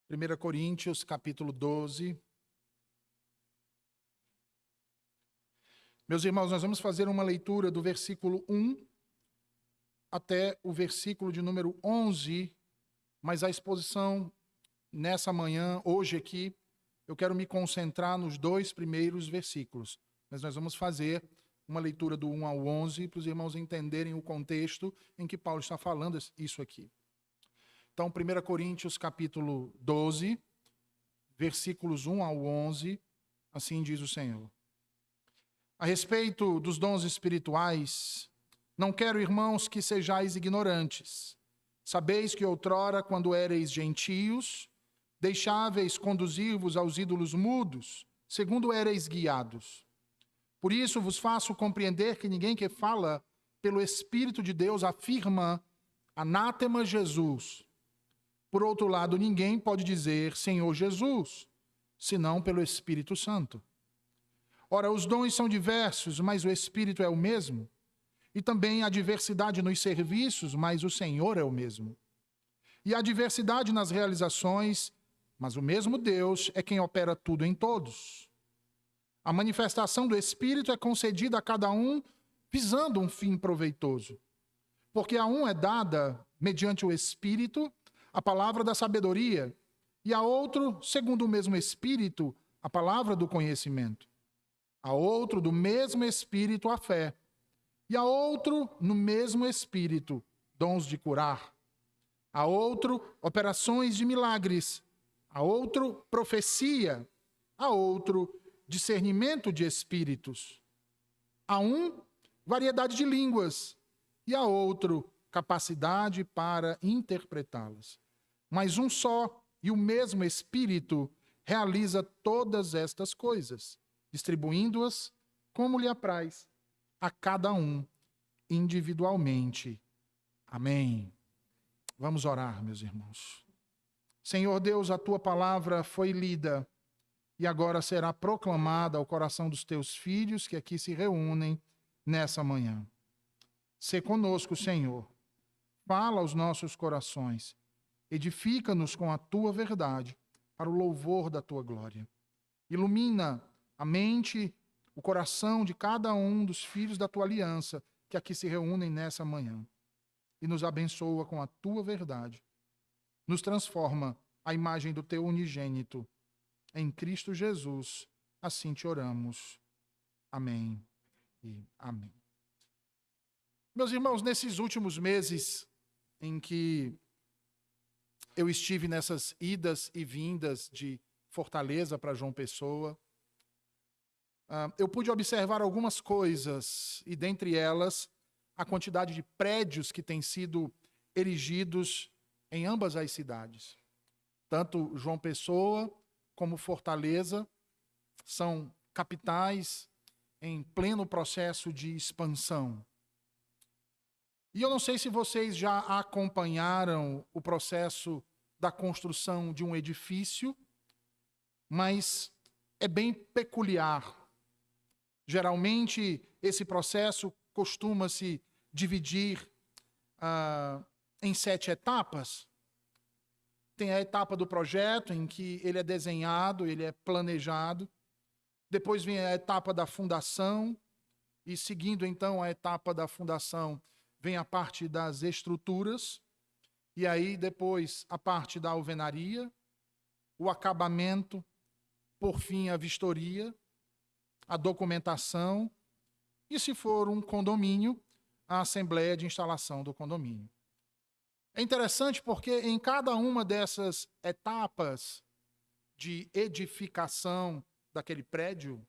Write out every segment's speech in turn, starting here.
1 Coríntios, capítulo 12. Meus irmãos, nós vamos fazer uma leitura do versículo 1 até o versículo de número 11, mas a exposição nessa manhã, hoje aqui, eu quero me concentrar nos dois primeiros versículos. Mas nós vamos fazer uma leitura do 1 ao 11 para os irmãos entenderem o contexto em que Paulo está falando isso aqui. Então, 1 Coríntios, capítulo 12, versículos 1 ao 11, assim diz o Senhor. A respeito dos dons espirituais, não quero, irmãos, que sejais ignorantes. Sabeis que outrora, quando éreis gentios, deixáveis conduzir-vos aos ídolos mudos, segundo éreis guiados. Por isso vos faço compreender que ninguém que fala pelo Espírito de Deus afirma anátema Jesus. Por outro lado, ninguém pode dizer Senhor Jesus, senão pelo Espírito Santo. Ora, os dons são diversos, mas o Espírito é o mesmo. E também há diversidade nos serviços, mas o Senhor é o mesmo. E há diversidade nas realizações, mas o mesmo Deus é quem opera tudo em todos. A manifestação do Espírito é concedida a cada um visando um fim proveitoso. Porque a um é dada, mediante o Espírito, a palavra da sabedoria, e a outro, segundo o mesmo Espírito, a palavra do conhecimento. A outro, do mesmo Espírito, a fé. E a outro, no mesmo Espírito, dons de curar. A outro, operações de milagres. A outro, profecia. A outro, discernimento de espíritos. A um, variedade de línguas. E a outro, capacidade para interpretá-las. Mas um só e o mesmo Espírito realiza todas estas coisas, distribuindo-as como lhe apraz a cada um individualmente. Amém. Vamos orar, meus irmãos. Senhor Deus, a tua palavra foi lida e agora será proclamada ao coração dos teus filhos que aqui se reúnem nessa manhã. Sê conosco, Senhor. Fala aos nossos corações. Edifica-nos com a tua verdade para o louvor da tua glória. Ilumina a mente, o coração de cada um dos filhos da tua aliança que aqui se reúnem nessa manhã. E nos abençoa com a tua verdade. Nos transforma à imagem do teu unigênito. Em Cristo Jesus, assim te oramos. Amém e amém. Meus irmãos, nesses últimos meses em que eu estive nessas idas e vindas de Fortaleza para João Pessoa, eu pude observar algumas coisas, e dentre elas, a quantidade de prédios que têm sido erigidos em ambas as cidades. Tanto João Pessoa como Fortaleza são capitais em pleno processo de expansão. E eu não sei se vocês já acompanharam o processo da construção de um edifício, mas é bem peculiar. Geralmente, esse processo costuma-se dividir em 7 etapas. Tem a etapa do projeto, em que ele é desenhado, ele é planejado. Depois vem a etapa da fundação, e seguindo então a etapa da fundação, vem a parte das estruturas, e aí depois a parte da alvenaria, o acabamento, por fim a vistoria, a documentação, e se for um condomínio, a assembleia de instalação do condomínio. É interessante porque em cada uma dessas etapas de edificação daquele prédio,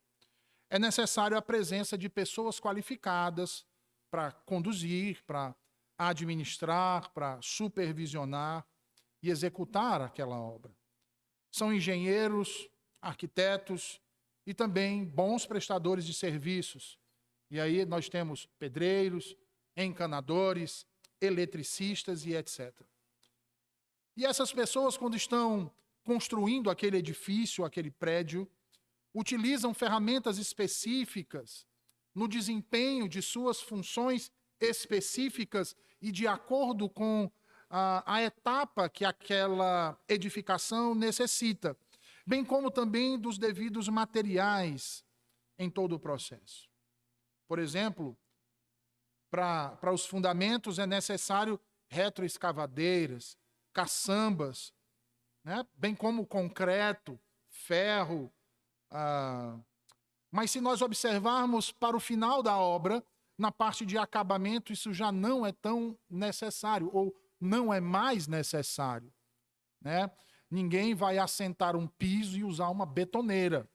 é necessário a presença de pessoas qualificadas para conduzir, para administrar, para supervisionar e executar aquela obra. São engenheiros, arquitetos e também bons prestadores de serviços. E aí nós temos pedreiros, encanadores, eletricistas e etc. E essas pessoas, quando estão construindo aquele edifício, aquele prédio, utilizam ferramentas específicas no desempenho de suas funções específicas e de acordo com a etapa que aquela edificação necessita, bem como também dos devidos materiais em todo o processo. Por exemplo, para os fundamentos é necessário retroescavadeiras, caçambas, né? Bem como concreto, ferro. Mas se nós observarmos para o final da obra, na parte de acabamento, isso já não é tão necessário, ou não é mais necessário, né? Ninguém vai assentar um piso e usar uma betoneira.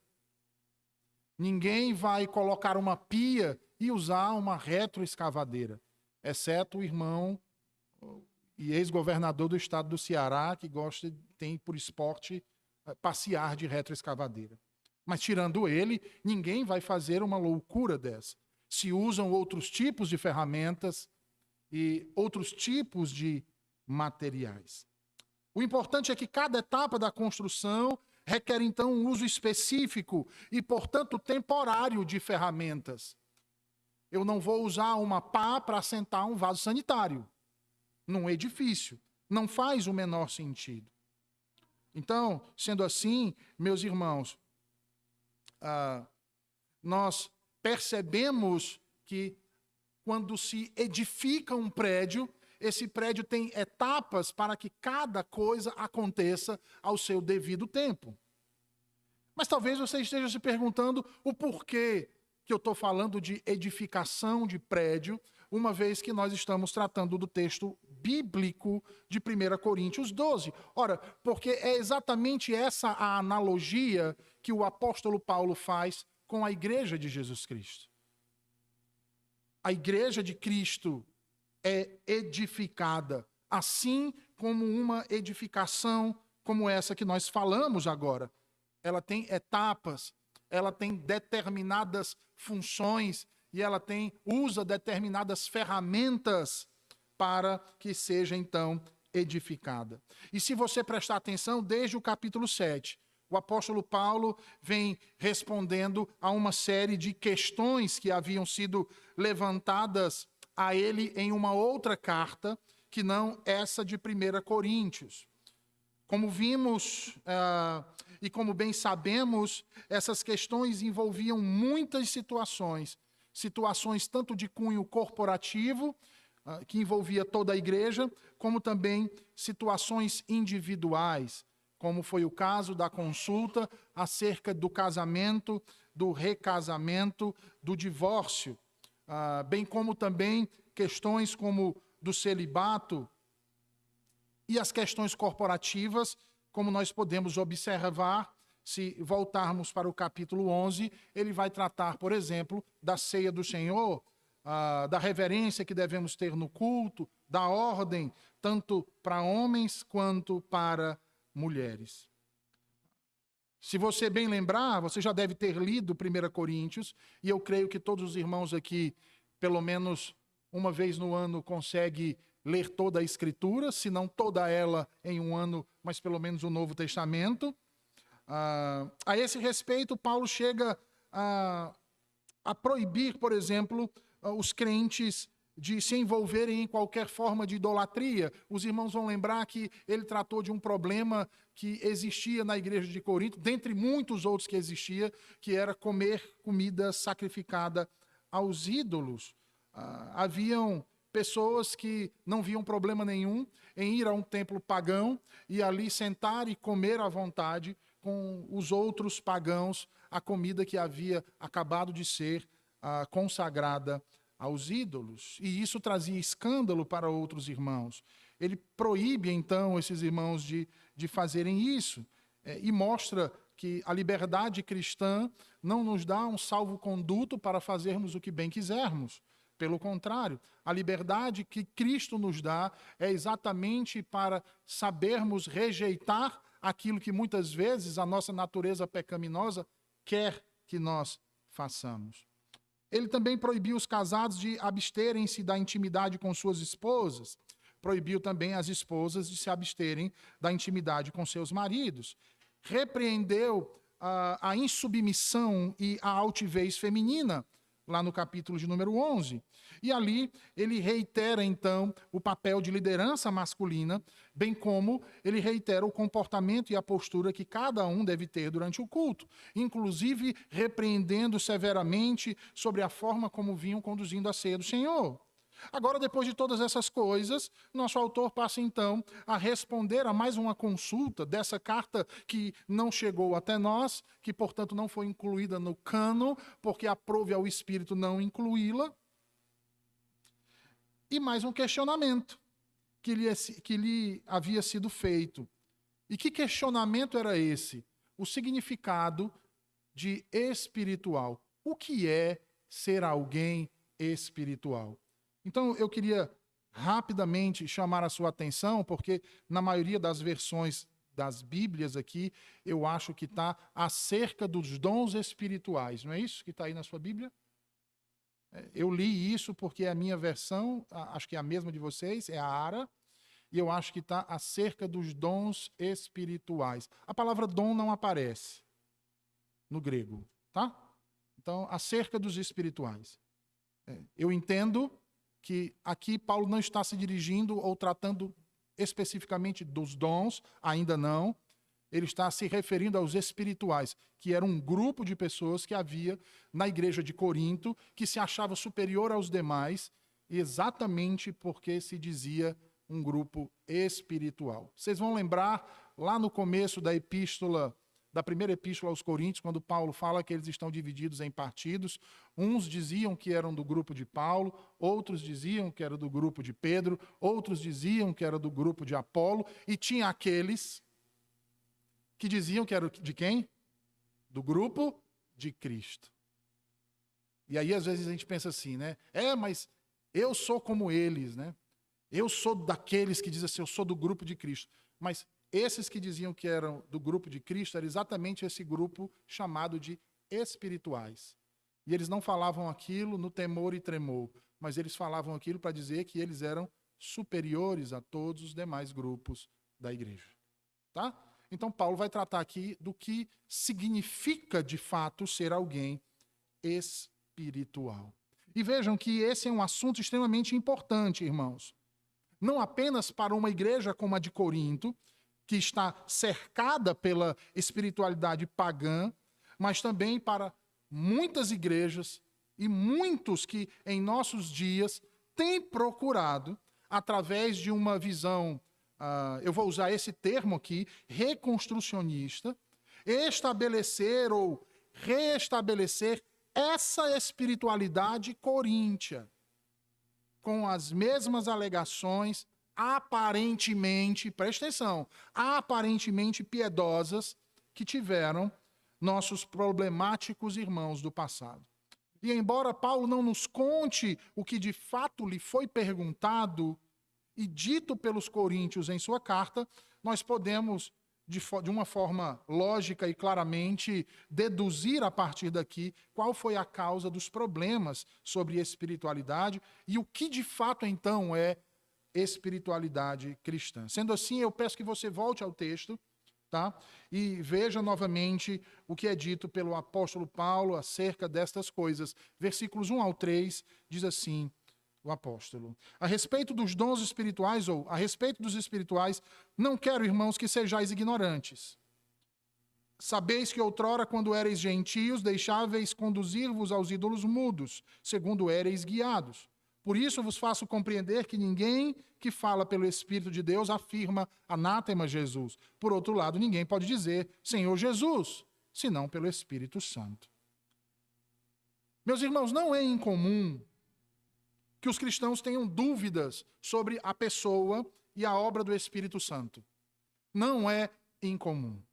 Ninguém vai colocar uma pia e usar uma retroescavadeira, exceto o irmão e ex-governador do estado do Ceará, que tem por esporte passear de retroescavadeira. Mas tirando ele, ninguém vai fazer uma loucura dessa. Se usam outros tipos de ferramentas e outros tipos de materiais. O importante é que cada etapa da construção requer, então, um uso específico e, portanto, temporário de ferramentas. Eu não vou usar uma pá para assentar um vaso sanitário num edifício. Não faz o menor sentido. Então, sendo assim, meus irmãos, nós percebemos que quando se edifica um prédio, esse prédio tem etapas para que cada coisa aconteça ao seu devido tempo. Mas talvez você esteja se perguntando o porquê que eu estou falando de edificação de prédio, uma vez que nós estamos tratando do texto bíblico de 1 Coríntios 12. Ora, porque é exatamente essa a analogia que o apóstolo Paulo faz com a igreja de Jesus Cristo. A igreja de Cristo é edificada, assim como uma edificação como essa que nós falamos agora. Ela tem etapas, ela tem determinadas funções e ela usa determinadas ferramentas para que seja, então, edificada. E se você prestar atenção, desde o capítulo 7, o apóstolo Paulo vem respondendo a uma série de questões que haviam sido levantadas a ele em uma outra carta, que não essa de 1 Coríntios. Como vimos e como bem sabemos, essas questões envolviam muitas situações tanto de cunho corporativo, que envolvia toda a igreja, como também situações individuais, como foi o caso da consulta acerca do casamento, do recasamento, do divórcio, bem como também questões como do celibato e as questões corporativas, como nós podemos observar, se voltarmos para o capítulo 11, ele vai tratar, por exemplo, da ceia do Senhor, da reverência que devemos ter no culto, da ordem, tanto para homens quanto para mulheres. Se você bem lembrar, você já deve ter lido 1 Coríntios, e eu creio que todos os irmãos aqui, pelo menos uma vez no ano, conseguem ler toda a Escritura, se não toda ela em um ano, mas pelo menos o Novo Testamento. A esse respeito, Paulo chega a proibir, por exemplo, os crentes de se envolverem em qualquer forma de idolatria. Os irmãos vão lembrar que ele tratou de um problema que existia na igreja de Corinto, dentre muitos outros que existia, que era comer comida sacrificada aos ídolos. Haviam pessoas que não viam problema nenhum em ir a um templo pagão e ali sentar e comer à vontade com os outros pagãos a comida que havia acabado de ser consagrada aos ídolos. E isso trazia escândalo para outros irmãos. Ele proíbe, então, esses irmãos de fazerem isso e mostra que a liberdade cristã não nos dá um salvo-conduto para fazermos o que bem quisermos. Pelo contrário, a liberdade que Cristo nos dá é exatamente para sabermos rejeitar aquilo que muitas vezes a nossa natureza pecaminosa quer que nós façamos. Ele também proibiu os casados de absterem-se da intimidade com suas esposas. Proibiu também as esposas de se absterem da intimidade com seus maridos. Repreendeu a insubmissão e a altivez feminina, lá no capítulo de número 11. E ali ele reitera, então, o papel de liderança masculina, bem como ele reitera o comportamento e a postura que cada um deve ter durante o culto, inclusive repreendendo severamente sobre a forma como vinham conduzindo a ceia do Senhor. Agora, depois de todas essas coisas, nosso autor passa então a responder a mais uma consulta dessa carta que não chegou até nós, que portanto não foi incluída no cânon, porque aprove ao Espírito não incluí-la. E mais um questionamento que lhe havia sido feito. E que questionamento era esse? O significado de espiritual. O que é ser alguém espiritual? Então, eu queria rapidamente chamar a sua atenção, porque na maioria das versões das Bíblias aqui, eu acho que está acerca dos dons espirituais. Não é isso que está aí na sua Bíblia? Eu li isso porque a minha versão, acho que é a mesma de vocês, é a ARA, e eu acho que está acerca dos dons espirituais. A palavra dom não aparece no grego, tá? Então, acerca dos espirituais. Eu entendo que aqui Paulo não está se dirigindo ou tratando especificamente dos dons, ainda não. Ele está se referindo aos espirituais, que era um grupo de pessoas que havia na igreja de Corinto, que se achava superior aos demais, exatamente porque se dizia um grupo espiritual. Vocês vão lembrar, lá no começo da primeira epístola aos Coríntios, quando Paulo fala que eles estão divididos em partidos, uns diziam que eram do grupo de Paulo, outros diziam que era do grupo de Pedro, outros diziam que era do grupo de Apolo, e tinha aqueles que diziam que era de quem? Do grupo de Cristo. E aí às vezes a gente pensa assim, né? Mas eu sou como eles, né? Eu sou daqueles que dizem assim, eu sou do grupo de Cristo. Mas esses que diziam que eram do grupo de Cristo, era exatamente esse grupo chamado de espirituais. E eles não falavam aquilo no temor e tremor, mas eles falavam aquilo para dizer que eles eram superiores a todos os demais grupos da igreja. Tá? Então Paulo vai tratar aqui do que significa de fato ser alguém espiritual. E vejam que esse é um assunto extremamente importante, irmãos. Não apenas para uma igreja como a de Corinto, que está cercada pela espiritualidade pagã, mas também para muitas igrejas e muitos que em nossos dias têm procurado, através de uma visão, eu vou usar esse termo aqui, reconstrucionista, estabelecer ou reestabelecer essa espiritualidade coríntia, com as mesmas alegações, aparentemente, presta atenção, aparentemente piedosas que tiveram nossos problemáticos irmãos do passado. E embora Paulo não nos conte o que de fato lhe foi perguntado e dito pelos coríntios em sua carta, nós podemos, de uma forma lógica e claramente, deduzir a partir daqui qual foi a causa dos problemas sobre espiritualidade e o que de fato então é espiritualidade cristã. Sendo assim, eu peço que você volte ao texto, tá? E veja novamente o que é dito pelo apóstolo Paulo acerca destas coisas. Versículos 1 ao 3 diz assim o apóstolo: a respeito dos dons espirituais, ou a respeito dos espirituais, não quero, irmãos, que sejais ignorantes. Sabeis que outrora, quando éreis gentios, deixáveis conduzir-vos aos ídolos mudos, segundo éreis guiados. Por isso vos faço compreender que ninguém que fala pelo Espírito de Deus afirma anátema Jesus. Por outro lado, ninguém pode dizer Senhor Jesus, senão pelo Espírito Santo. Meus irmãos, não é incomum que os cristãos tenham dúvidas sobre a pessoa e a obra do Espírito Santo. Não é incomum.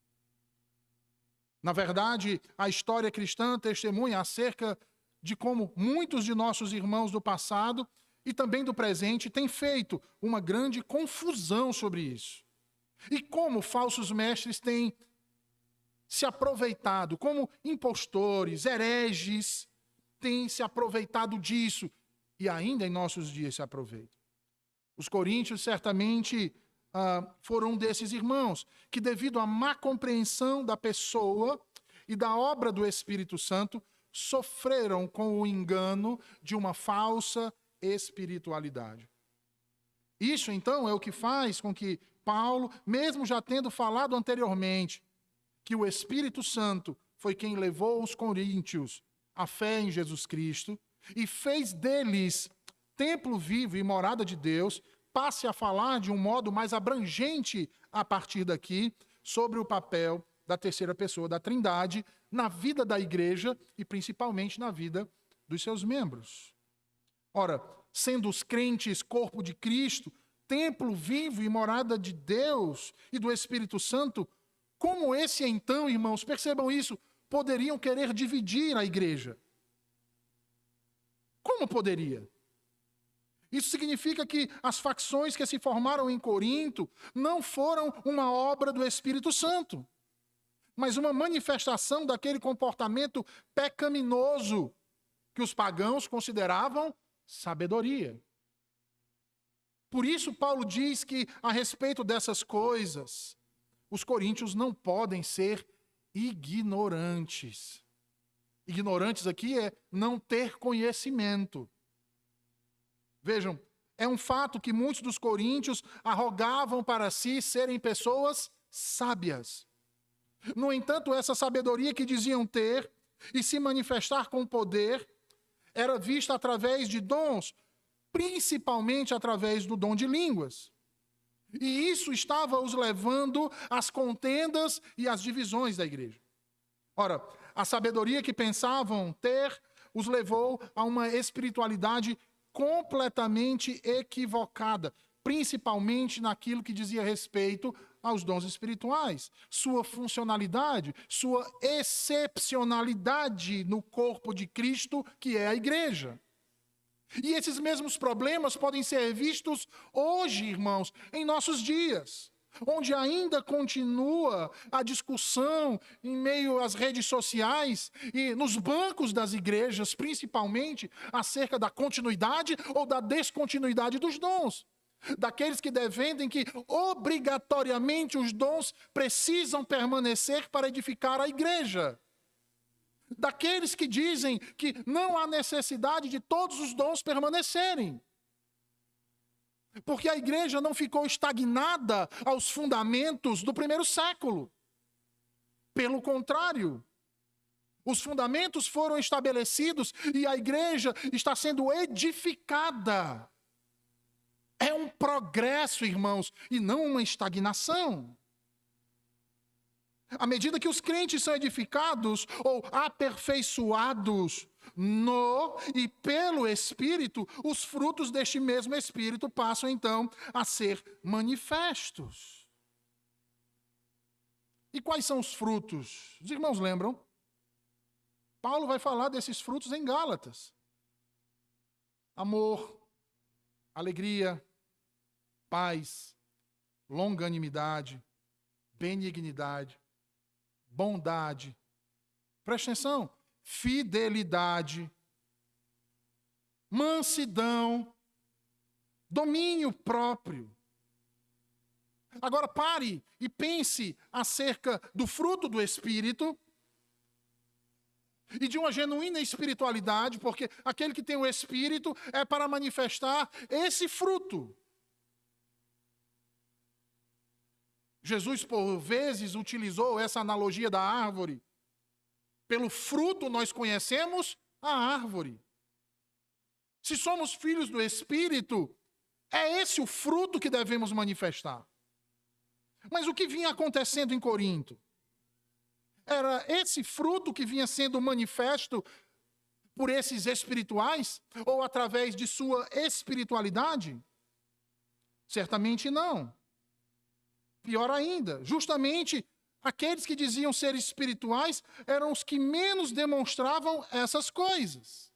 Na verdade, a história cristã testemunha acerca de como muitos de nossos irmãos do passado e também do presente têm feito uma grande confusão sobre isso. E como falsos mestres têm se aproveitado, como impostores, hereges, têm se aproveitado disso e ainda em nossos dias se aproveitam. Os coríntios certamente foram um desses irmãos que, devido à má compreensão da pessoa e da obra do Espírito Santo, sofreram com o engano de uma falsa espiritualidade. Isso, então, é o que faz com que Paulo, mesmo já tendo falado anteriormente que o Espírito Santo foi quem levou os coríntios à fé em Jesus Cristo e fez deles templo vivo e morada de Deus, passe a falar de um modo mais abrangente a partir daqui sobre o papel da terceira pessoa da Trindade na vida da igreja e principalmente na vida dos seus membros. Ora, sendo os crentes corpo de Cristo, templo vivo e morada de Deus e do Espírito Santo, como esse então, irmãos, percebam isso, poderiam querer dividir a igreja? Como poderia? Isso significa que as facções que se formaram em Corinto não foram uma obra do Espírito Santo, mas uma manifestação daquele comportamento pecaminoso que os pagãos consideravam sabedoria. Por isso, Paulo diz que, a respeito dessas coisas, os coríntios não podem ser ignorantes. Ignorantes aqui é não ter conhecimento. Vejam, é um fato que muitos dos coríntios arrogavam para si serem pessoas sábias. No entanto, essa sabedoria que diziam ter e se manifestar com poder era vista através de dons, principalmente através do dom de línguas. E isso estava os levando às contendas e às divisões da igreja. Ora, a sabedoria que pensavam ter os levou a uma espiritualidade completamente equivocada, principalmente naquilo que dizia respeito aos dons espirituais, sua funcionalidade, sua excepcionalidade no corpo de Cristo, que é a igreja. E esses mesmos problemas podem ser vistos hoje, irmãos, em nossos dias, onde ainda continua a discussão em meio às redes sociais e nos bancos das igrejas, principalmente, acerca da continuidade ou da descontinuidade dos dons. Daqueles que defendem que obrigatoriamente os dons precisam permanecer para edificar a igreja. Daqueles que dizem que não há necessidade de todos os dons permanecerem. Porque a igreja não ficou estagnada aos fundamentos do primeiro século. Pelo contrário, os fundamentos foram estabelecidos e a igreja está sendo edificada. É um progresso, irmãos, e não uma estagnação. À medida que os crentes são edificados ou aperfeiçoados no e pelo Espírito, os frutos deste mesmo Espírito passam então a ser manifestos. E quais são os frutos? Os irmãos lembram? Paulo vai falar desses frutos em Gálatas. Amor, alegria, paz, longanimidade, benignidade, bondade, presta atenção, fidelidade, mansidão, domínio próprio. Agora pare e pense acerca do fruto do Espírito e de uma genuína espiritualidade, porque aquele que tem o Espírito é para manifestar esse fruto. Jesus, por vezes, utilizou essa analogia da árvore. Pelo fruto nós conhecemos a árvore. Se somos filhos do Espírito, é esse o fruto que devemos manifestar. Mas o que vinha acontecendo em Corinto? Era esse fruto que vinha sendo manifesto por esses espirituais? Ou através de sua espiritualidade? Certamente não. Pior ainda, justamente aqueles que diziam ser espirituais eram os que menos demonstravam essas coisas.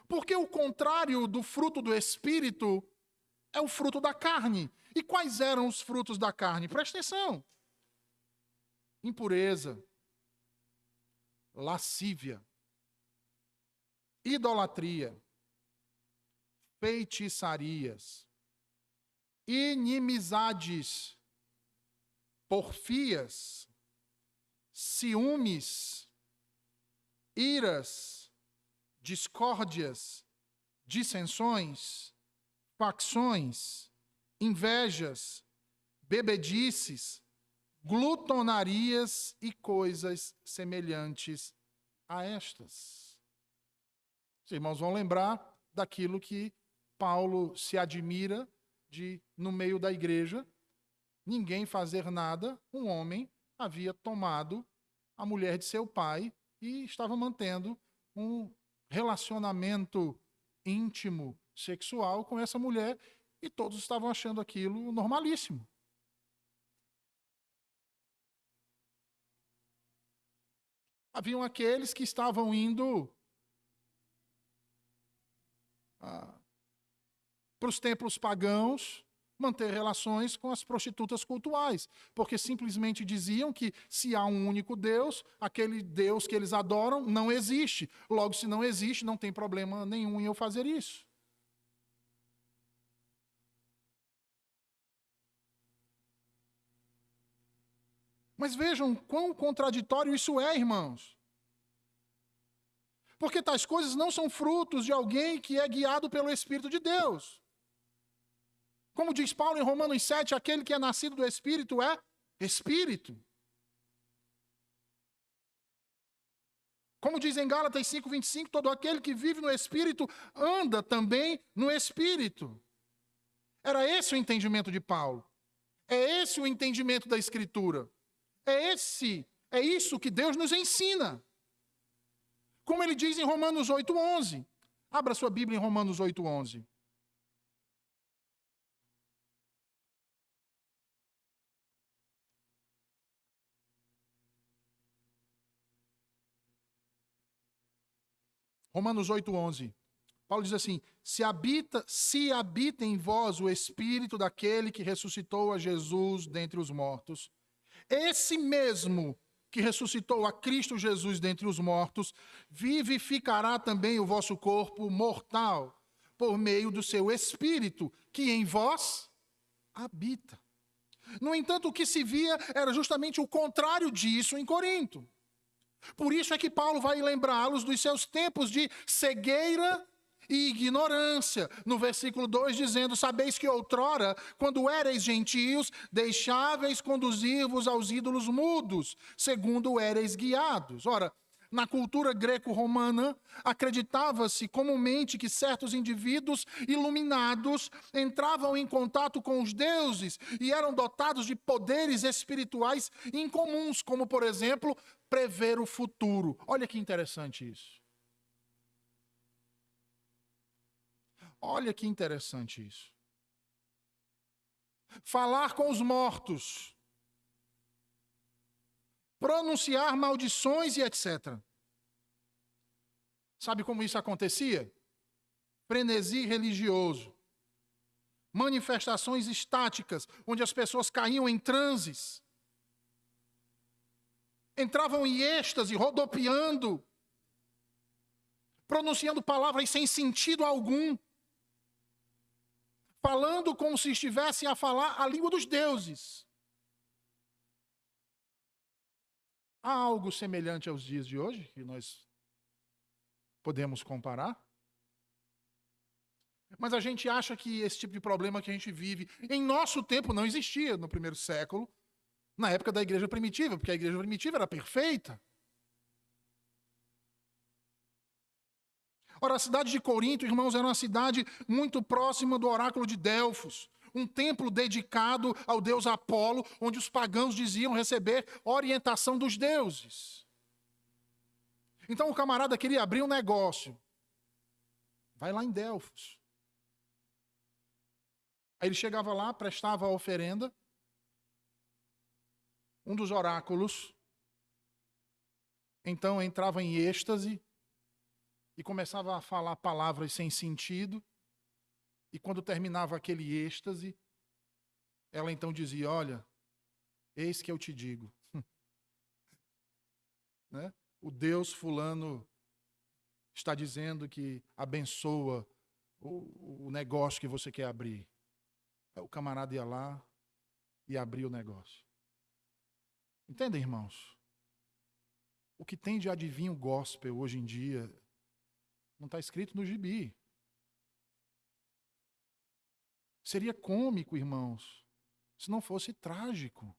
Porque o contrário do fruto do Espírito é o fruto da carne. E quais eram os frutos da carne? Presta atenção. Impureza, lascívia, idolatria, feitiçarias, inimizades, porfias, ciúmes, iras, discórdias, dissensões, facções, invejas, bebedices, glutonarias e coisas semelhantes a estas. Os irmãos vão lembrar daquilo que Paulo se admira de, no meio da igreja, ninguém fazer nada, um homem havia tomado a mulher de seu pai e estava mantendo um relacionamento íntimo, sexual com essa mulher, e todos estavam achando aquilo normalíssimo. Haviam aqueles que estavam indo para os templos pagãos manter relações com as prostitutas cultuais, porque simplesmente diziam que se há um único Deus, aquele Deus que eles adoram não existe. Logo, se não existe, não tem problema nenhum em eu fazer isso. Mas vejam quão contraditório isso é, irmãos. Porque tais coisas não são frutos de alguém que é guiado pelo Espírito de Deus. Como diz Paulo em Romanos 7, aquele que é nascido do Espírito é Espírito. Como diz em Gálatas 5:25, todo aquele que vive no Espírito anda também no Espírito. Era esse o entendimento de Paulo. É esse o entendimento da Escritura. É isso que Deus nos ensina. Como ele diz em Romanos 8:11. Abra sua Bíblia em Romanos 8:11. Romanos 8:11. Paulo diz assim: se habita em vós o Espírito daquele que ressuscitou a Jesus dentre os mortos, esse mesmo que ressuscitou a Cristo Jesus dentre os mortos, vivificará também o vosso corpo mortal, por meio do seu Espírito, que em vós habita. No entanto, o que se via era justamente o contrário disso em Corinto. Por isso é que Paulo vai lembrá-los dos seus tempos de cegueira e ignorância. No versículo 2 dizendo, sabeis que outrora, quando éreis gentios, deixáveis conduzir-vos aos ídolos mudos, segundo éreis guiados. Ora, na cultura greco-romana, acreditava-se comumente que certos indivíduos iluminados entravam em contato com os deuses e eram dotados de poderes espirituais incomuns, como, por exemplo, prever o futuro. Olha que interessante isso. Olha que interessante isso. Falar com os mortos, pronunciar maldições e etc. Sabe como isso acontecia? Frenesi religioso. Manifestações estáticas, onde as pessoas caíam em transes. Entravam em êxtase, rodopiando, pronunciando palavras sem sentido algum. Falando como se estivessem a falar a língua dos deuses. Há algo semelhante aos dias de hoje, que nós podemos comparar? Mas a gente acha que esse tipo de problema que a gente vive, em nosso tempo não existia no primeiro século, na época da igreja primitiva, porque a igreja primitiva era perfeita. Ora, a cidade de Corinto, irmãos, era uma cidade muito próxima do oráculo de Delfos, um templo dedicado ao deus Apolo, onde os pagãos diziam receber orientação dos deuses. Então o camarada queria abrir um negócio. Vai lá em Delfos. Aí ele chegava lá, prestava a oferenda. Um dos oráculos, então, entrava em êxtase e começava a falar palavras sem sentido. E quando terminava aquele êxtase, ela então dizia, olha, eis que eu te digo. Né? O Deus fulano está dizendo que abençoa o negócio que você quer abrir. Aí o camarada ia lá e abria o negócio. Entendem, irmãos? O que tem de adivinho gospel hoje em dia não está escrito no gibi. Seria cômico, irmãos, se não fosse trágico.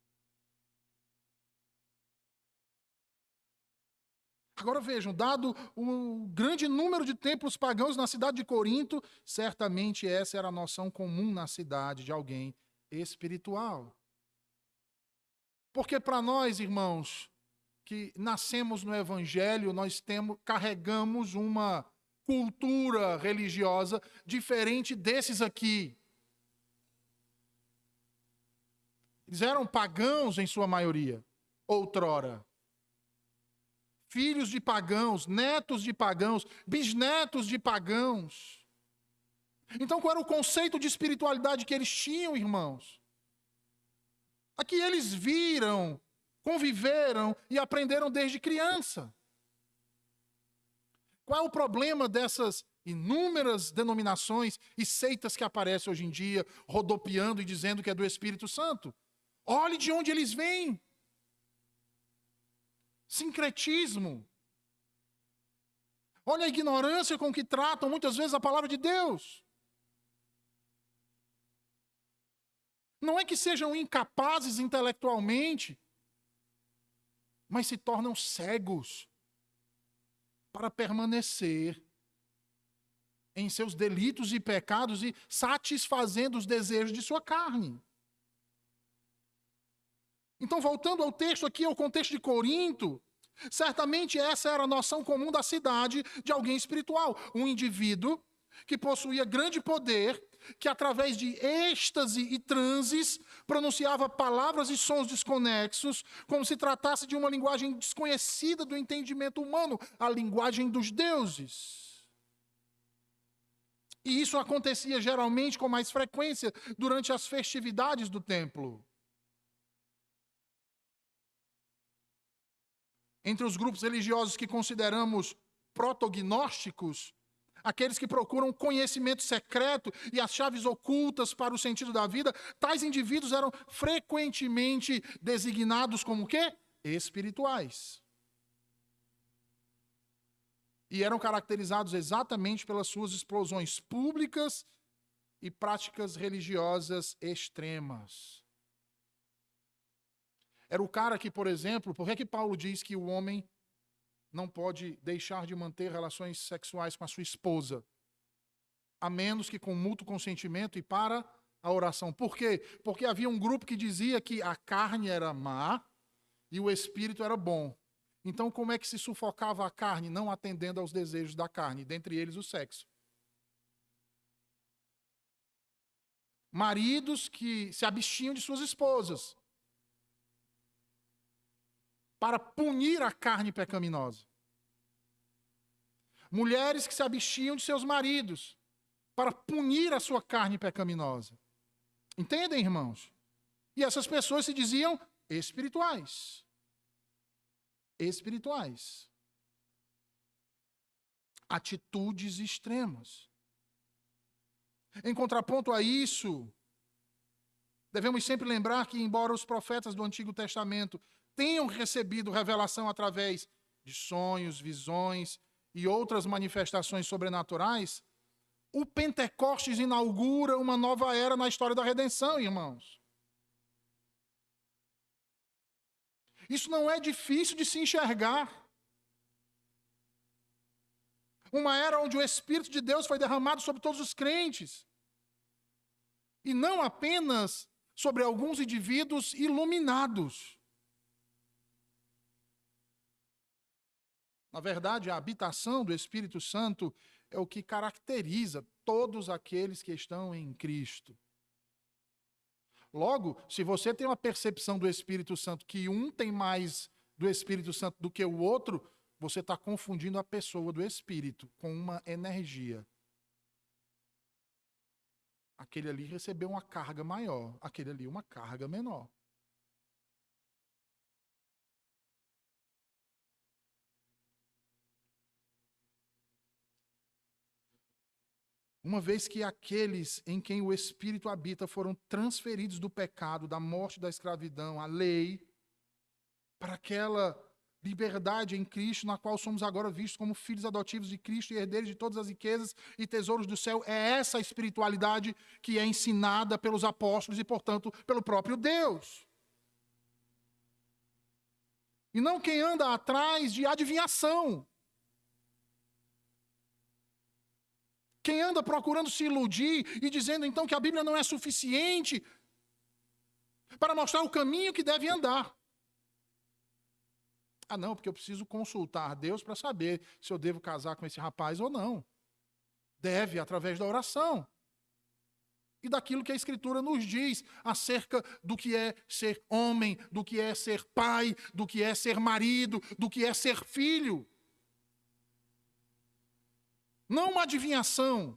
Agora vejam, dado o grande número de templos pagãos na cidade de Corinto, certamente essa era a noção comum na cidade de alguém espiritual. Porque para nós, irmãos, que nascemos no Evangelho, nós carregamos uma cultura religiosa diferente desses aqui. Eles eram pagãos em sua maioria, outrora. Filhos de pagãos, netos de pagãos, bisnetos de pagãos. Então, qual era o conceito de espiritualidade que eles tinham, irmãos? A que eles viram, conviveram e aprenderam desde criança. Qual é o problema dessas inúmeras denominações e seitas que aparecem hoje em dia, rodopiando e dizendo que é do Espírito Santo? Olhe de onde eles vêm. Sincretismo. Olha a ignorância com que tratam muitas vezes a palavra de Deus. Não é que sejam incapazes intelectualmente, mas se tornam cegos para permanecer em seus delitos e pecados e satisfazendo os desejos de sua carne. Então, voltando ao texto aqui, ao contexto de Corinto, certamente essa era a noção comum da cidade de alguém espiritual. Um indivíduo que possuía grande poder, que através de êxtase e transes pronunciava palavras e sons desconexos, como se tratasse de uma linguagem desconhecida do entendimento humano, a linguagem dos deuses. E isso acontecia geralmente com mais frequência durante as festividades do templo. Entre os grupos religiosos que consideramos protognósticos, aqueles que procuram conhecimento secreto e as chaves ocultas para o sentido da vida, tais indivíduos eram frequentemente designados como o quê? Espirituais. E eram caracterizados exatamente pelas suas explosões públicas e práticas religiosas extremas. Era o cara que, por exemplo, por que Paulo diz que o homem não pode deixar de manter relações sexuais com a sua esposa, a menos que com mútuo consentimento e para a oração? Por quê? Porque havia um grupo que dizia que a carne era má e o espírito era bom. Então, como é que se sufocava a carne? Não atendendo aos desejos da carne, dentre eles o sexo. Maridos que se abstinham de suas esposas para punir a carne pecaminosa. Mulheres que se abstinham de seus maridos para punir a sua carne pecaminosa. Entendem, irmãos? E essas pessoas se diziam espirituais. Espirituais. Atitudes extremas. Em contraponto a isso, devemos sempre lembrar que, embora os profetas do Antigo Testamento tenham recebido revelação através de sonhos, visões e outras manifestações sobrenaturais, o Pentecostes inaugura uma nova era na história da redenção, irmãos. Isso não é difícil de se enxergar. Uma era onde o Espírito de Deus foi derramado sobre todos os crentes. E não apenas sobre alguns indivíduos iluminados. Na verdade, a habitação do Espírito Santo é o que caracteriza todos aqueles que estão em Cristo. Logo, se você tem uma percepção do Espírito Santo que um tem mais do Espírito Santo do que o outro, você está confundindo a pessoa do Espírito com uma energia. Aquele ali recebeu uma carga maior, aquele ali uma carga menor. Uma vez que aqueles em quem o Espírito habita foram transferidos do pecado, da morte, da escravidão, à lei, para aquela liberdade em Cristo, na qual somos agora vistos como filhos adotivos de Cristo e herdeiros de todas as riquezas e tesouros do céu. É essa espiritualidade que é ensinada pelos apóstolos e, portanto, pelo próprio Deus. E não quem anda atrás de adivinhação. Quem anda procurando se iludir e dizendo então que a Bíblia não é suficiente para mostrar o caminho que deve andar. Ah, não, porque eu preciso consultar Deus para saber se eu devo casar com esse rapaz ou não. Deve, através da oração. E daquilo que a Escritura nos diz acerca do que é ser homem, do que é ser pai, do que é ser marido, do que é ser filho. Não uma adivinhação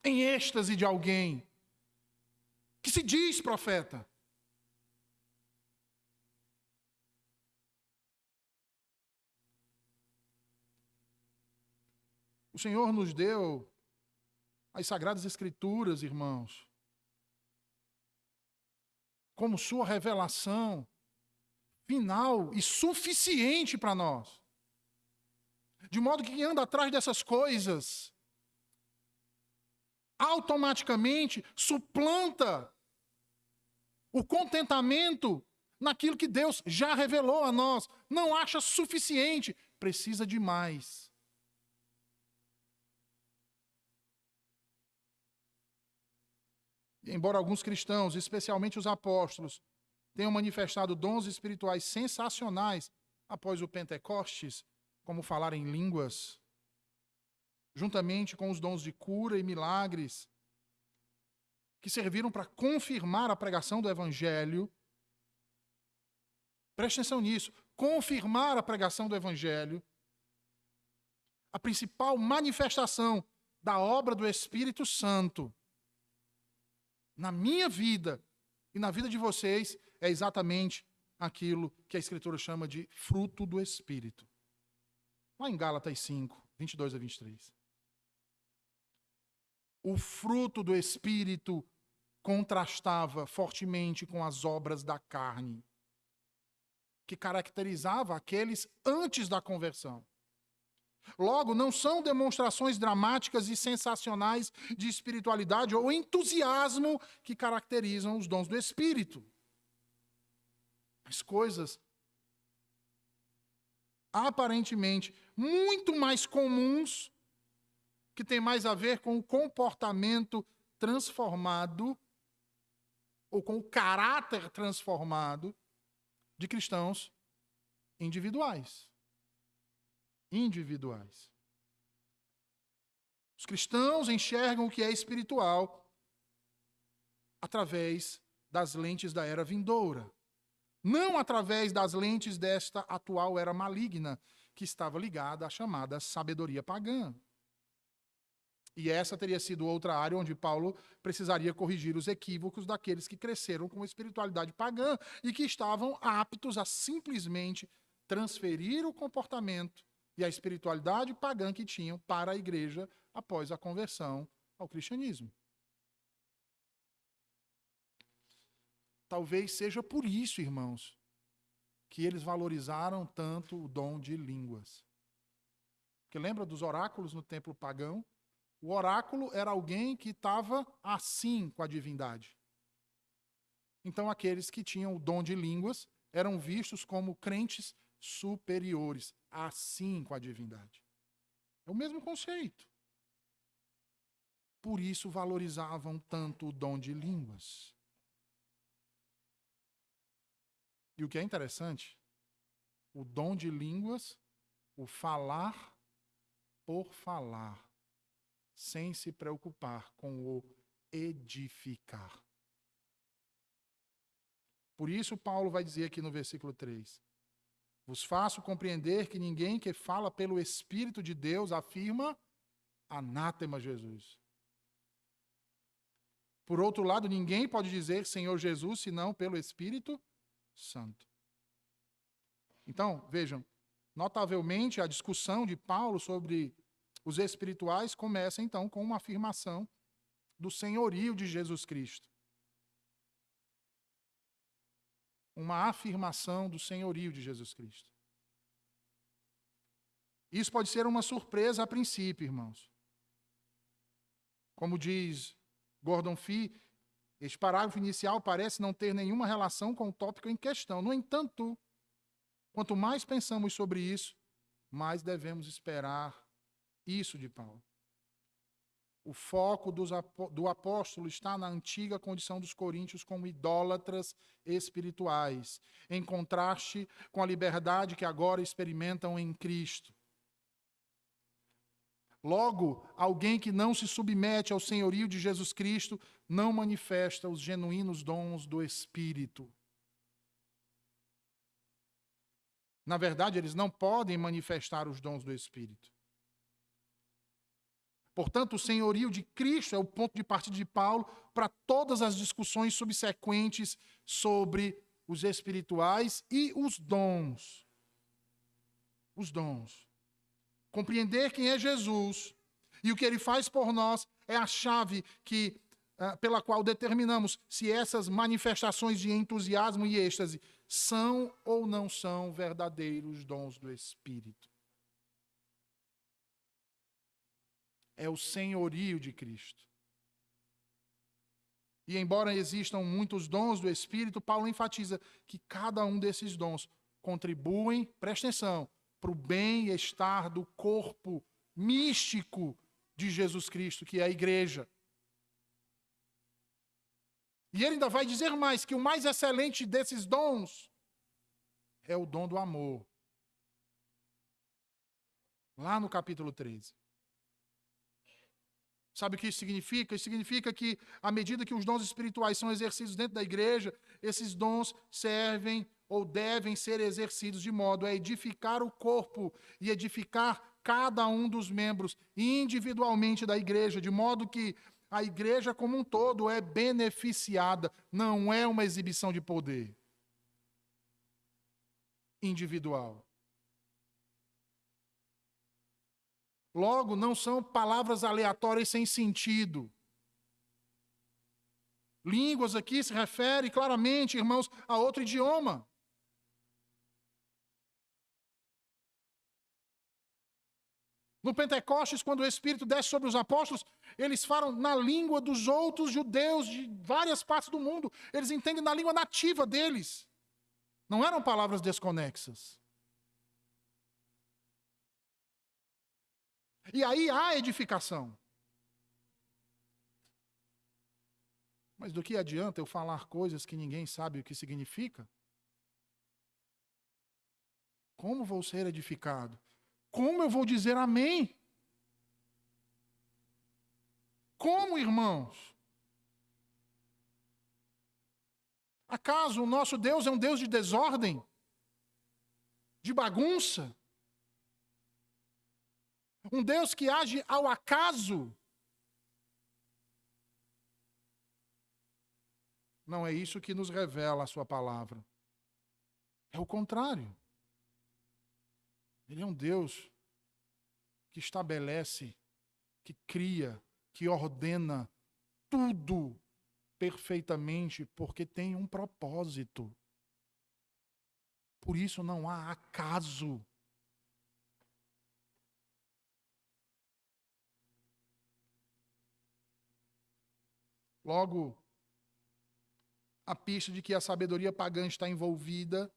em êxtase de alguém que se diz profeta. O Senhor nos deu as Sagradas Escrituras, irmãos, como sua revelação final e suficiente para nós. De modo que quem anda atrás dessas coisas automaticamente suplanta o contentamento naquilo que Deus já revelou a nós. Não acha suficiente, precisa de mais. Embora alguns cristãos, especialmente os apóstolos, tenham manifestado dons espirituais sensacionais após o Pentecostes, como falar em línguas, juntamente com os dons de cura e milagres, que serviram para confirmar a pregação do Evangelho. Preste atenção nisso. Confirmar a pregação do Evangelho. A principal manifestação da obra do Espírito Santo na minha vida e na vida de vocês é exatamente aquilo que a Escritura chama de fruto do Espírito. Lá em Gálatas 5, 22 a 23. O fruto do Espírito contrastava fortemente com as obras da carne, que caracterizava aqueles antes da conversão. Logo, não são demonstrações dramáticas e sensacionais de espiritualidade ou entusiasmo que caracterizam os dons do Espírito. Mas coisas aparentemente muito mais comuns, que têm mais a ver com o comportamento transformado ou com o caráter transformado de cristãos individuais. Os cristãos enxergam o que é espiritual através das lentes da era vindoura, não através das lentes desta atual era maligna, que estava ligada à chamada sabedoria pagã. E essa teria sido outra área onde Paulo precisaria corrigir os equívocos daqueles que cresceram com a espiritualidade pagã e que estavam aptos a simplesmente transferir o comportamento e a espiritualidade pagã que tinham para a igreja após a conversão ao cristianismo. Talvez seja por isso, irmãos, que eles valorizaram tanto o dom de línguas. Porque lembra dos oráculos no templo pagão? O oráculo era alguém que estava assim com a divindade. Então, aqueles que tinham o dom de línguas eram vistos como crentes superiores, assim com a divindade. É o mesmo conceito. Por isso valorizavam tanto o dom de línguas. E o que é interessante, o dom de línguas, o falar por falar, sem se preocupar com o edificar. Por isso Paulo vai dizer aqui no versículo 3, vos faço compreender que ninguém que fala pelo Espírito de Deus afirma anátema Jesus. Por outro lado, ninguém pode dizer Senhor Jesus senão pelo Espírito Santo. Então, vejam, notavelmente a discussão de Paulo sobre os espirituais começa então com uma afirmação do senhorio de Jesus Cristo. uma afirmação do senhorio de Jesus Cristo. Isso pode ser uma surpresa a princípio, irmãos. Como diz Gordon Fee, este parágrafo inicial parece não ter nenhuma relação com o tópico em questão. No entanto, quanto mais pensamos sobre isso, mais devemos esperar isso de Paulo. O foco do apóstolo está na antiga condição dos coríntios como idólatras espirituais, em contraste com a liberdade que agora experimentam em Cristo. Logo, alguém que não se submete ao senhorio de Jesus Cristo não manifesta os genuínos dons do Espírito. Na verdade, eles não podem manifestar os dons do Espírito. Portanto, o senhorio de Cristo é o ponto de partida de Paulo para todas as discussões subsequentes sobre os espirituais e os dons. Os dons. Compreender quem é Jesus e o que ele faz por nós é a chave pela qual determinamos se essas manifestações de entusiasmo e êxtase são ou não são verdadeiros dons do Espírito. É o senhorio de Cristo. E embora existam muitos dons do Espírito, Paulo enfatiza que cada um desses dons contribuem, presta atenção, para o bem-estar do corpo místico de Jesus Cristo, que é a igreja. E ele ainda vai dizer mais, que o mais excelente desses dons é o dom do amor. Lá no capítulo 13. Sabe o que isso significa? Isso significa que, à medida que os dons espirituais são exercidos dentro da igreja, esses dons servem ou devem ser exercidos de modo a edificar o corpo e edificar cada um dos membros individualmente da igreja, de modo que a igreja como um todo é beneficiada, não é uma exibição de poder individual. Logo, não são palavras aleatórias sem sentido. Línguas aqui se refere claramente, irmãos, a outro idioma. No Pentecostes, quando o Espírito desce sobre os apóstolos, eles falam na língua dos outros judeus de várias partes do mundo. Eles entendem na língua nativa deles. Não eram palavras desconexas. E aí há edificação. Mas do que adianta eu falar coisas que ninguém sabe o que significa? Como vou ser edificado? Como eu vou dizer amém? Como, irmãos? Acaso o nosso Deus é um Deus de desordem? De bagunça? Um Deus que age ao acaso? Não é isso que nos revela a sua palavra. É o contrário. Ele é um Deus que estabelece, que cria, que ordena tudo perfeitamente, porque tem um propósito. Por isso não há acaso. Logo, a pista de que a sabedoria pagã está envolvida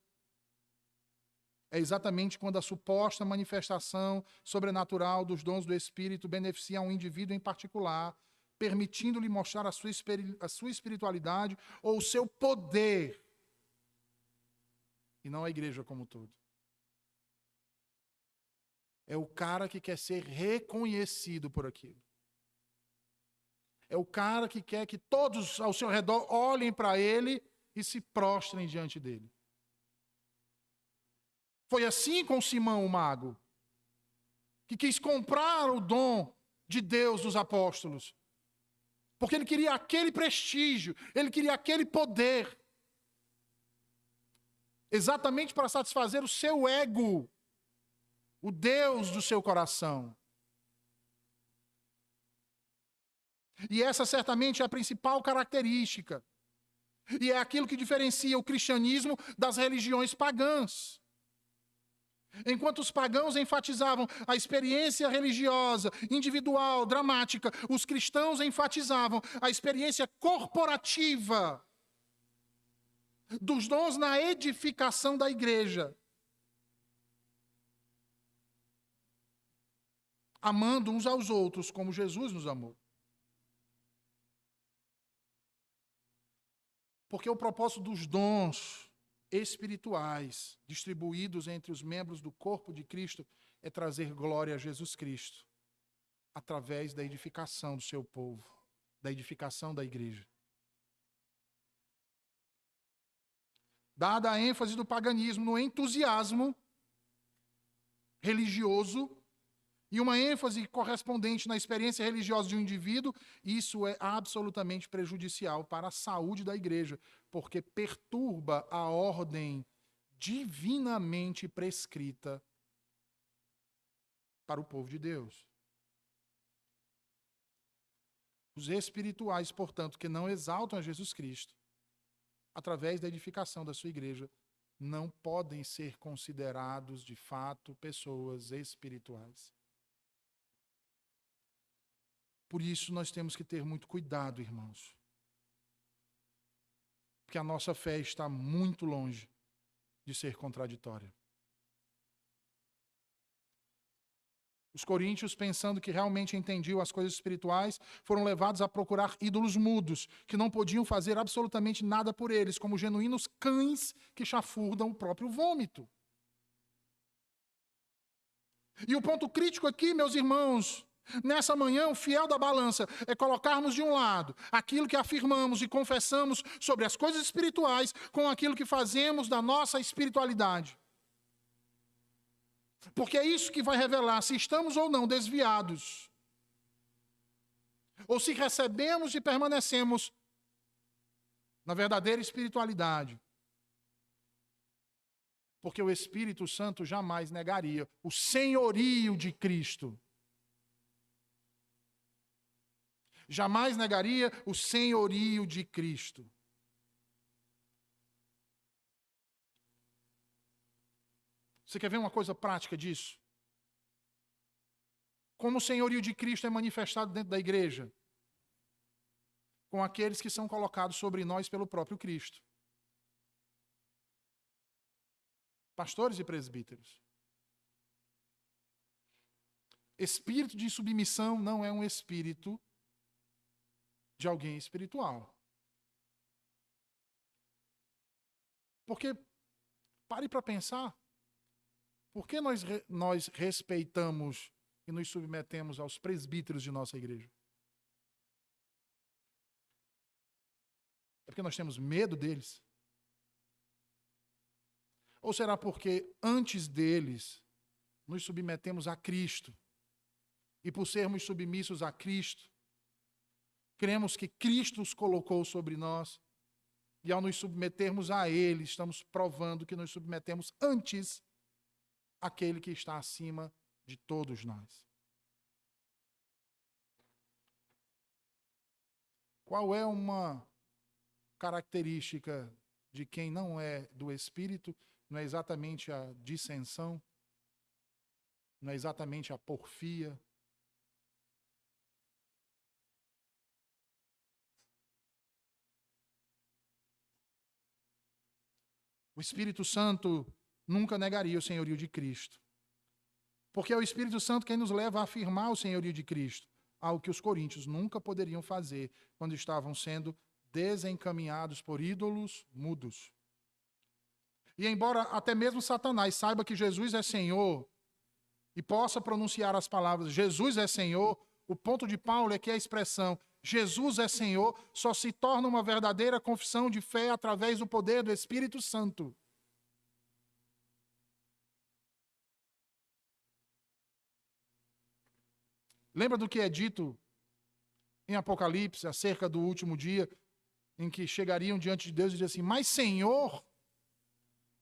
é exatamente quando a suposta manifestação sobrenatural dos dons do Espírito beneficia um indivíduo em particular, permitindo-lhe mostrar a sua espiritualidade ou o seu poder, e não a igreja como um todo. É o cara que quer ser reconhecido por aquilo. É o cara que quer que todos ao seu redor olhem para ele e se prostrem diante dele. Foi assim com Simão o mago, que quis comprar o dom de Deus dos apóstolos. Porque ele queria aquele prestígio, ele queria aquele poder. Exatamente para satisfazer o seu ego, o Deus do seu coração. E essa certamente é a principal característica. E é aquilo que diferencia o cristianismo das religiões pagãs. Enquanto os pagãos enfatizavam a experiência religiosa, individual, dramática, os cristãos enfatizavam a experiência corporativa dos dons na edificação da igreja. Amando uns aos outros como Jesus nos amou. Porque o propósito dos dons espirituais distribuídos entre os membros do corpo de Cristo é trazer glória a Jesus Cristo, através da edificação do seu povo, da edificação da igreja. Dada a ênfase do paganismo no entusiasmo religioso, e uma ênfase correspondente na experiência religiosa de um indivíduo, isso é absolutamente prejudicial para a saúde da igreja, porque perturba a ordem divinamente prescrita para o povo de Deus. Os espirituais, portanto, que não exaltam a Jesus Cristo, através da edificação da sua igreja, não podem ser considerados, de fato, pessoas espirituais. Por isso, nós temos que ter muito cuidado, irmãos. Porque a nossa fé está muito longe de ser contraditória. Os coríntios, pensando que realmente entendiam as coisas espirituais, foram levados a procurar ídolos mudos, que não podiam fazer absolutamente nada por eles, como genuínos cães que chafurdam o próprio vômito. E o ponto crítico aqui, meus irmãos, nessa manhã, o fiel da balança é colocarmos de um lado aquilo que afirmamos e confessamos sobre as coisas espirituais com aquilo que fazemos da nossa espiritualidade. Porque é isso que vai revelar se estamos ou não desviados, ou se recebemos e permanecemos na verdadeira espiritualidade. Porque o Espírito Santo jamais negaria o senhorio de Cristo. Jamais negaria o senhorio de Cristo. Você quer ver uma coisa prática disso? Como o senhorio de Cristo é manifestado dentro da igreja? Com aqueles que são colocados sobre nós pelo próprio Cristo. Pastores e presbíteros. Espírito de submissão não é um espírito de alguém espiritual. Porque, pare para pensar, por que nós respeitamos e nos submetemos aos presbíteros de nossa igreja? É porque nós temos medo deles? Ou será porque antes deles nos submetemos a Cristo e por sermos submissos a Cristo, cremos que Cristo os colocou sobre nós e ao nos submetermos a Ele, estamos provando que nos submetemos antes àquele que está acima de todos nós. Qual é uma característica de quem não é do Espírito? Não é exatamente a dissensão, não é exatamente a porfia. O Espírito Santo nunca negaria o senhorio de Cristo. Porque é o Espírito Santo quem nos leva a afirmar o senhorio de Cristo, algo que os coríntios nunca poderiam fazer quando estavam sendo desencaminhados por ídolos mudos. E embora até mesmo Satanás saiba que Jesus é Senhor e possa pronunciar as palavras Jesus é Senhor, o ponto de Paulo é que a expressão Jesus é Senhor só se torna uma verdadeira confissão de fé através do poder do Espírito Santo. Lembra do que é dito em Apocalipse acerca do último dia em que chegariam diante de Deus e diziam assim: mas Senhor,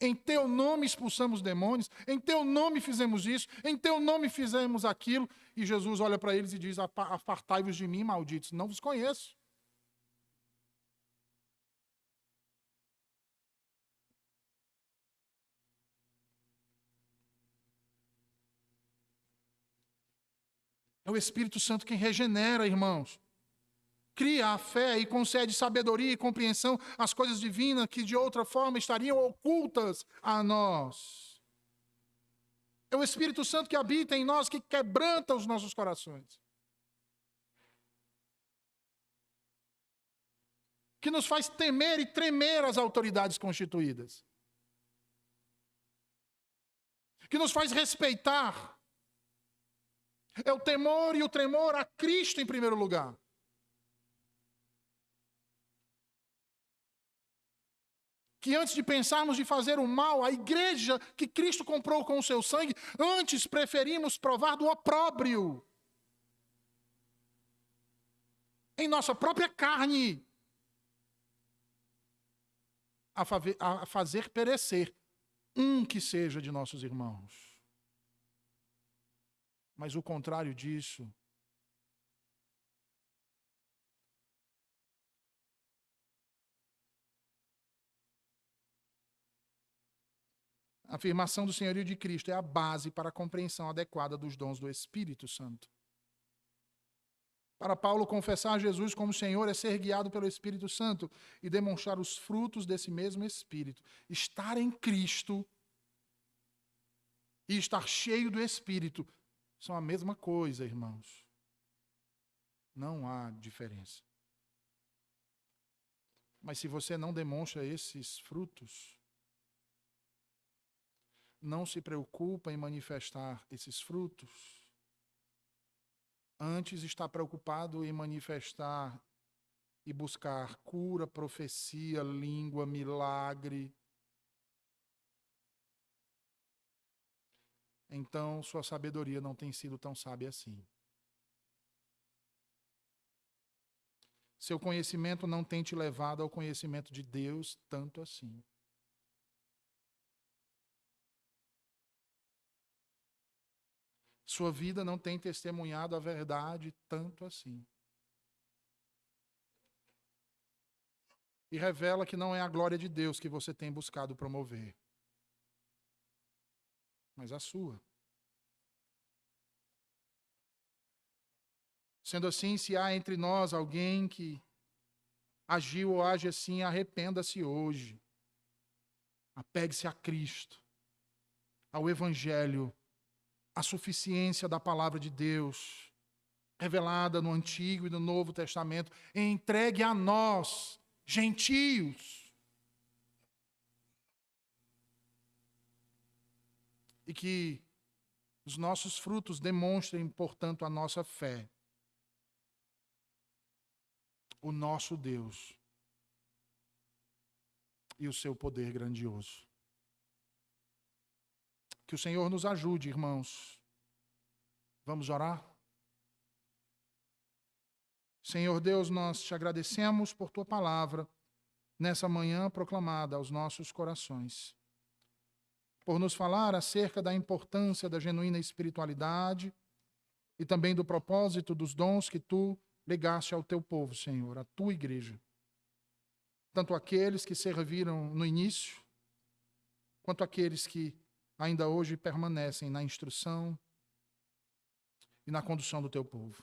em teu nome expulsamos demônios, em teu nome fizemos isso, em teu nome fizemos aquilo. E Jesus olha para eles e diz: apartai-vos de mim, malditos, não vos conheço. É o Espírito Santo quem regenera, irmãos. Cria a fé e concede sabedoria e compreensão às coisas divinas que de outra forma estariam ocultas a nós. É o Espírito Santo que habita em nós, que quebranta os nossos corações. Que nos faz temer e tremer as autoridades constituídas. Que nos faz respeitar. É o temor e o tremor a Cristo em primeiro lugar. Que antes de pensarmos de fazer o mal à igreja que Cristo comprou com o seu sangue, antes preferimos provar do opróbrio em nossa própria carne, a fazer perecer um que seja de nossos irmãos. Mas o contrário disso a afirmação do senhorio de Cristo é a base para a compreensão adequada dos dons do Espírito Santo. Para Paulo, confessar Jesus como Senhor é ser guiado pelo Espírito Santo e demonstrar os frutos desse mesmo Espírito. Estar em Cristo e estar cheio do Espírito são a mesma coisa, irmãos. Não há diferença. Mas se você não demonstra esses frutos, não se preocupa em manifestar esses frutos, antes está preocupado em manifestar e buscar cura, profecia, língua, milagre, então sua sabedoria não tem sido tão sábia assim. Seu conhecimento não tem te levado ao conhecimento de Deus tanto assim. Sua vida não tem testemunhado a verdade tanto assim. E revela que não é a glória de Deus que você tem buscado promover, mas a sua. Sendo assim, se há entre nós alguém que agiu ou age assim, arrependa-se hoje. Apegue-se a Cristo, ao Evangelho, à suficiência da palavra de Deus, revelada no Antigo e no Novo Testamento, e entregue a nós, gentios. E que os nossos frutos demonstrem, portanto, a nossa fé. O nosso Deus e o seu poder grandioso. Que o Senhor nos ajude, irmãos. Vamos orar? Senhor Deus, nós te agradecemos por tua palavra nessa manhã proclamada aos nossos corações. Por nos falar acerca da importância da genuína espiritualidade e também do propósito dos dons que tu legaste ao teu povo, Senhor, à tua igreja. Tanto aqueles que serviram no início, quanto aqueles que ainda hoje permanecem na instrução e na condução do teu povo.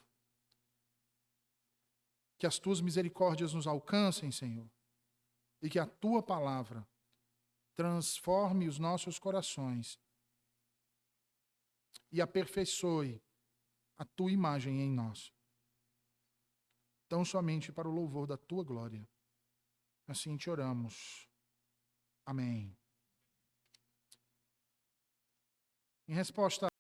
Que as tuas misericórdias nos alcancem, Senhor, e que a tua palavra transforme os nossos corações e aperfeiçoe a tua imagem em nós. Tão somente para o louvor da tua glória. Assim te oramos. Amém. Em resposta